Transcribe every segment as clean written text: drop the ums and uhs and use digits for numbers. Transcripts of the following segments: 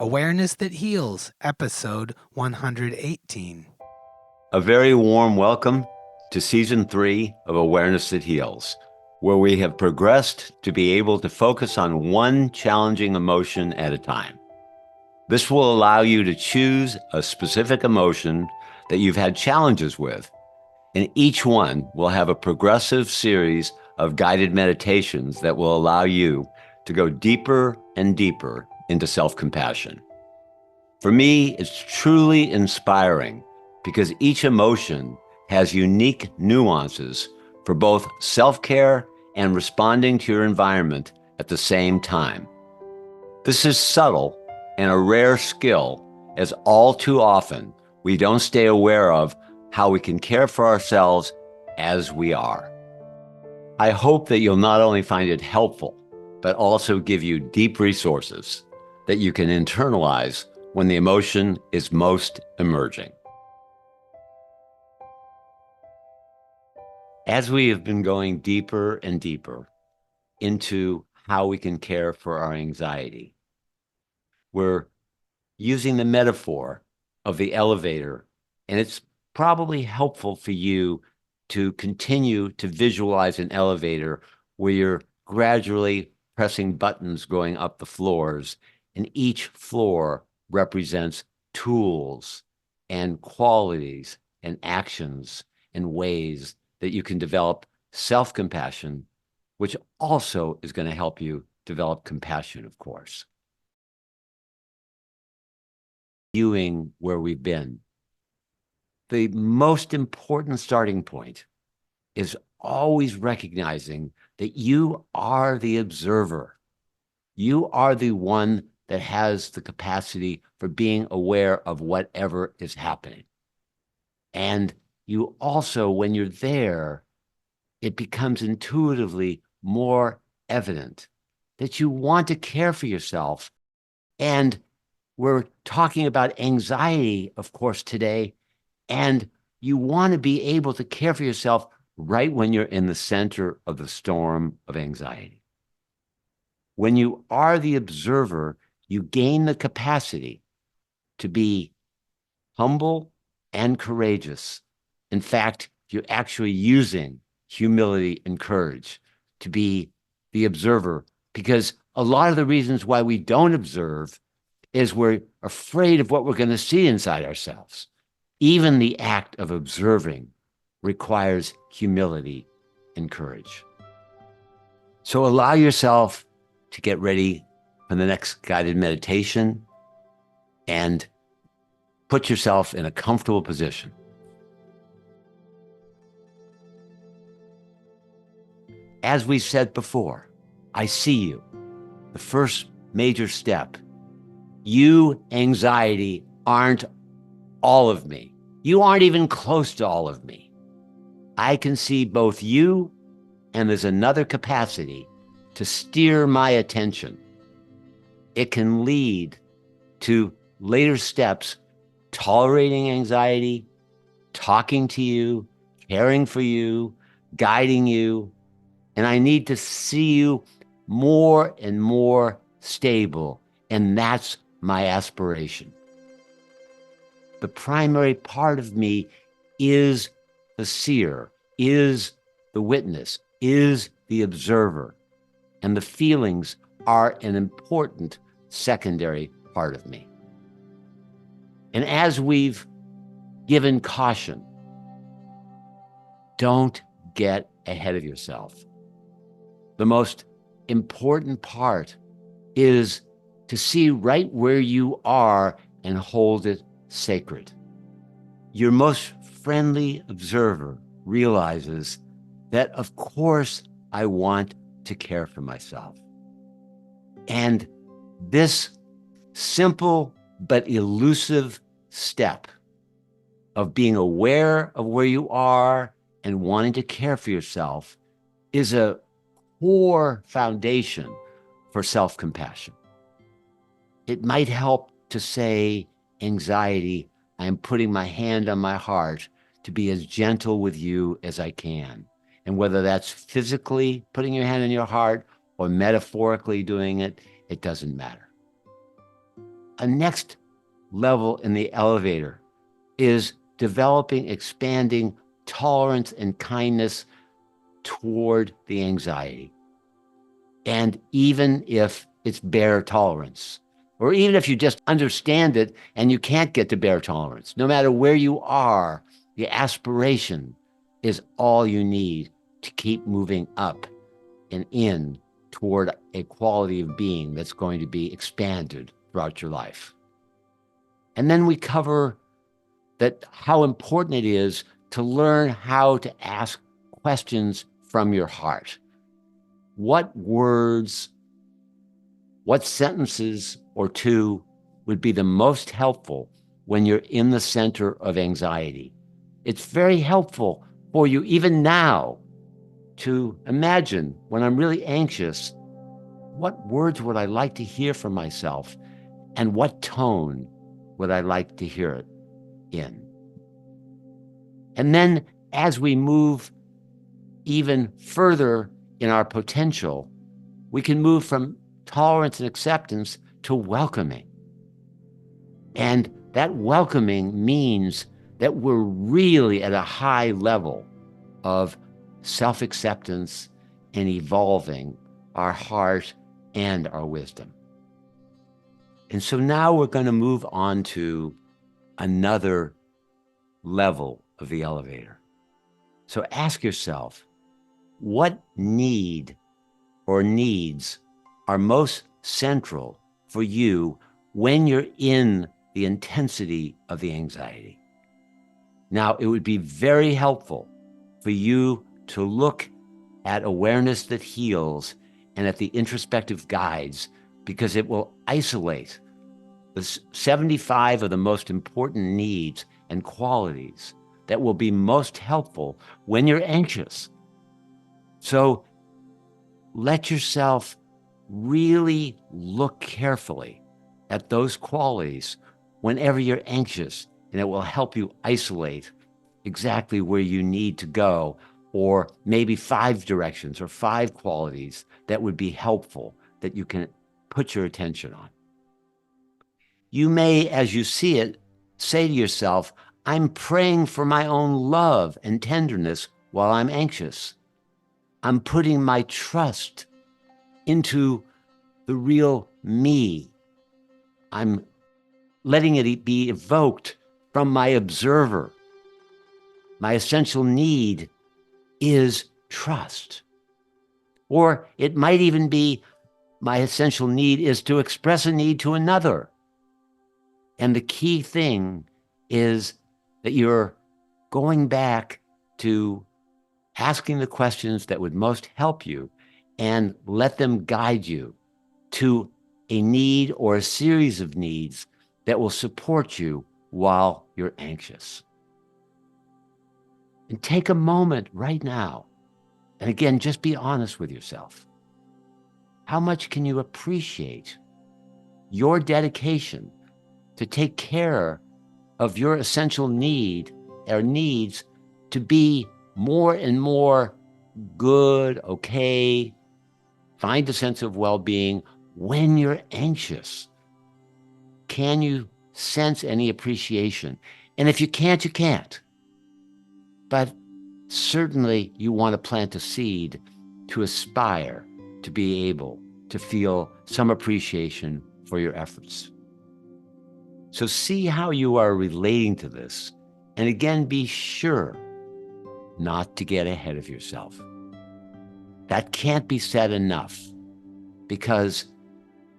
Awareness That Heals, episode 118. A very warm welcome to season 3 of Awareness That Heals, where we have progressed to be able to focus on one challenging emotion at a time. This will allow you to choose a specific emotion that you've had challenges with, and each one will have a progressive series of guided meditations that will allow you to go deeper and deeper into self-compassion. For me, it's truly inspiring because each emotion has unique nuances for both self-care and responding to your environment at the same time. This is subtle and a rare skill, as all too often we don't stay aware of how we can care for ourselves as we are. I hope that you'll not only find it helpful, but also give you deep resources that you can internalize when the emotion is most emerging. As we have been going deeper and deeper into how we can care for our anxiety, we're using the metaphor of the elevator, and it's probably helpful for you to continue to visualize an elevator where you're gradually pressing buttons going up the floors, and each floor represents tools and qualities and actions and ways that you can develop self-compassion, which also is going to help you develop compassion, of course. Viewing where we've been, the most important starting point is always recognizing that you are the observer. You are the one that has the capacity for being aware of whatever is happening. And you also, when you're there, it becomes intuitively more evident that you want to care for yourself. And we're talking about anxiety, of course, today, and you want to be able to care for yourself right when you're in the center of the storm of anxiety. When you are the observer, you gain the capacity to be humble and courageous. In fact, you're actually using humility and courage to be the observer, because a lot of the reasons why we don't observe is we're afraid of what we're going to see inside ourselves. Even the act of observing requires humility and courage. So allow yourself to get ready for the next guided meditation and put yourself in a comfortable position. As we said before, I see you. The first major step. You, anxiety, aren't all of me. You aren't even close to all of me. I can see both you, and there's another capacity to steer my attention. It can lead to later steps, tolerating anxiety, talking to you, caring for you, guiding you. And I need to see you more and more stable. And that's my aspiration. The primary part of me is the seer, is the witness, is the observer. And the feelings are an important secondary part of me. And as we've given caution, don't get ahead of yourself. The most important part is to see right where you are and hold it sacred. Your most friendly observer realizes that, of course, I want to care for myself. And this simple but elusive step of being aware of where you are and wanting to care for yourself is a core foundation for self-compassion. It might help to say, anxiety, I'm putting my hand on my heart to be as gentle with you as I can. And whether that's physically putting your hand on your heart or metaphorically doing it, it doesn't matter. a next level in the elevator is developing, expanding tolerance and kindness toward the anxiety. And even if it's bare tolerance, or even if you just understand it and you can't get to bare tolerance, no matter where you are, the aspiration is all you need to keep moving up and in toward a quality of being that's going to be expanded throughout your life. And then we cover that how important it is to learn how to ask questions from your heart. What words, what sentences or two would be the most helpful when you're in the center of anxiety? It's very helpful for you even now to imagine, when I'm really anxious, what words would I like to hear from myself, and what tone would I like to hear it in? And then as we move even further in our potential, we can move from tolerance and acceptance to welcoming. And that welcoming means that we're really at a high level of self-acceptance and evolving our heart and our wisdom. And so now we're going to move on to another level of the elevator. So ask yourself, what need or needs are most central for you when you're in the intensity of the anxiety? Now, it would be very helpful for you to look at Awareness That Heals and at the introspective guides, because it will isolate the 75 of the most important needs and qualities that will be most helpful when you're anxious. So let yourself really look carefully at those qualities whenever you're anxious, and it will help you isolate exactly where you need to go, or maybe 5 directions or 5 qualities that would be helpful that you can put your attention on. You may, as you see it, say to yourself, I'm praying for my own love and tenderness while I'm anxious. I'm putting my trust into the real me. I'm letting it be evoked from my observer. My essential need is trust. Or it might even be, my essential need is to express a need to another. And the key thing is that you're going back to asking the questions that would most help you and let them guide you to a need or a series of needs that will support you while you're anxious. And take a moment right now. And again, just be honest with yourself. How much can you appreciate your dedication to take care of your essential need or needs to be more and more good, okay, find a sense of well-being when you're anxious? Can you sense any appreciation? And if you can't, you can't. But certainly you want to plant a seed to aspire to be able to feel some appreciation for your efforts. So see how you are relating to this. And again, be sure not to get ahead of yourself. That can't be said enough, because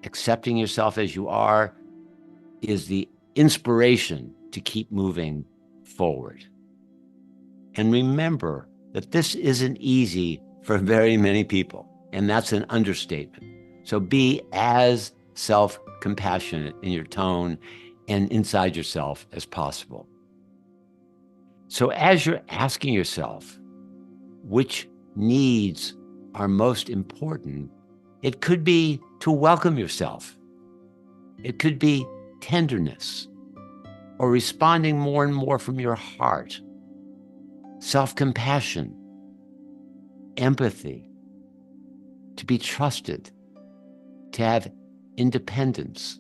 accepting yourself as you are is the inspiration to keep moving forward. And remember that this isn't easy for very many people, and that's an understatement. So be as self-compassionate in your tone and inside yourself as possible. So as you're asking yourself which needs are most important, it could be to welcome yourself. It could be tenderness, or responding more and more from your heart, self-compassion, empathy, to be trusted, to have independence,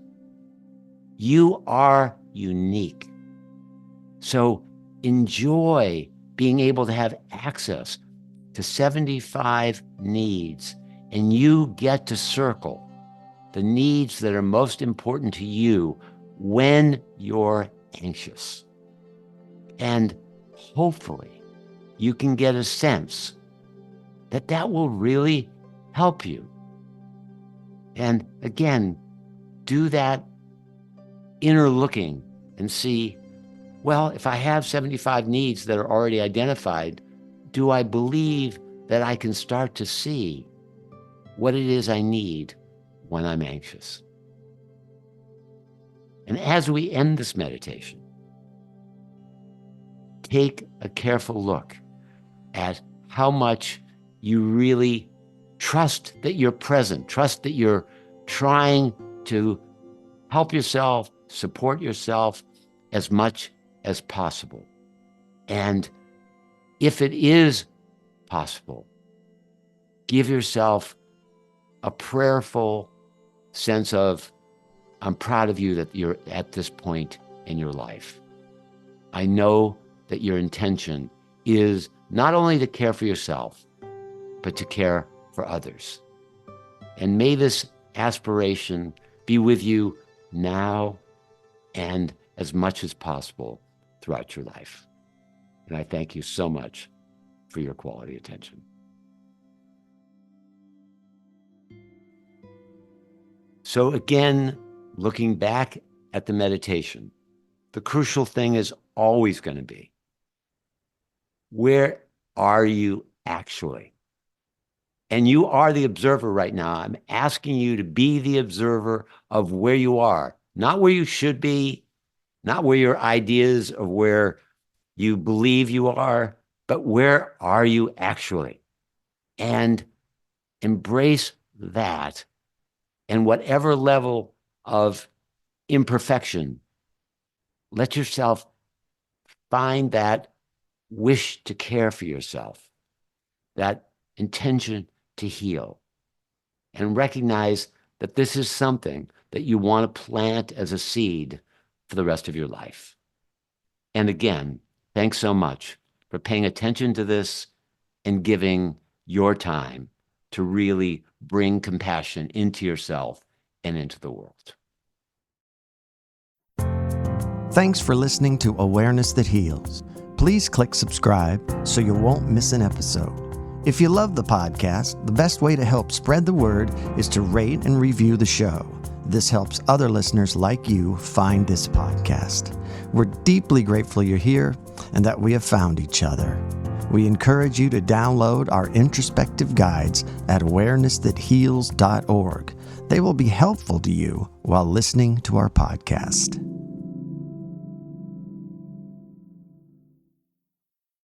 You are unique. So enjoy being able to have access to 75 needs, and you get to circle the needs that are most important to you when you're anxious. And hopefully you can get a sense that that will really help you. And again, do that inner looking and see, well, if I have 75 needs that are already identified, do I believe that I can start to see what it is I need when I'm anxious? And as we end this meditation, take a careful look at how much you really trust that you're present, trust that you're trying to help yourself, support yourself as much as possible. And if it is possible, give yourself a prayerful sense of, I'm proud of you that you're at this point in your life. I know that your intention is not only to care for yourself, but to care for others. And may this aspiration be with you now and as much as possible throughout your life. And I thank you so much for your quality attention. So again, looking back at the meditation, the crucial thing is always going to be, where are you actually? And you are the observer right now. I'm asking you to be the observer of where you are, not where you should be, not where your ideas of where you believe you are, but where are you actually? And embrace that. And whatever level of imperfection, let yourself find that wish to care for yourself, that intention to heal, and recognize that this is something that you want to plant as a seed for the rest of your life. And again, thanks so much for paying attention to this and giving your time to really bring compassion into yourself and into the world. Thanks for listening to Awareness That Heals. Please click subscribe so you won't miss an episode. If you love the podcast, the best way to help spread the word is to rate and review the show. This helps other listeners like you find this podcast. We're deeply grateful you're here and that we have found each other. We encourage you to download our introspective guides at awareness-that-heals.org. They will be helpful to you while listening to our podcast.